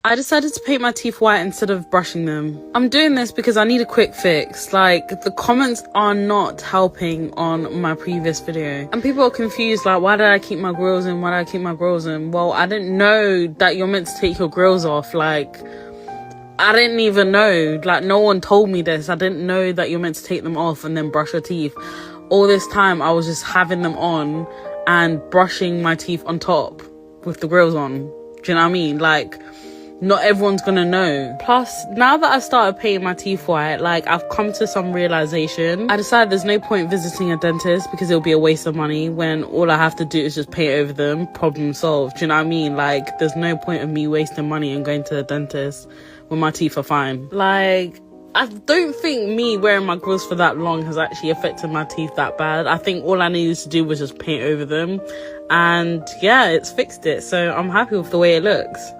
I decided to paint my teeth white instead of brushing them. I'm doing this because I need a quick fix. Like, the comments are not helping on my previous video. And people are confused, like, why did I keep my grills in? Why did I keep my grills in? Well, I didn't know that you're meant to take your grills off. Like, I didn't even know. Like, no one told me this. I didn't know that you're meant to take them off and then brush your teeth. All this time, I was just having them on and brushing my teeth on top with the grills on. Do you know what I mean? Like, not everyone's gonna know. Plus, now that I started painting my teeth white, like, I've come to some realization. I decided there's no point visiting a dentist because it'll be a waste of money when all I have to do is just paint over them. Problem solved. Do you know what I mean? Like, there's no point of me wasting money and going to the dentist when my teeth are fine. Like, I don't think me wearing my grills for that long has actually affected my teeth that bad. I think all I needed to do was just paint over them. And yeah, it's fixed it. So I'm happy with the way it looks.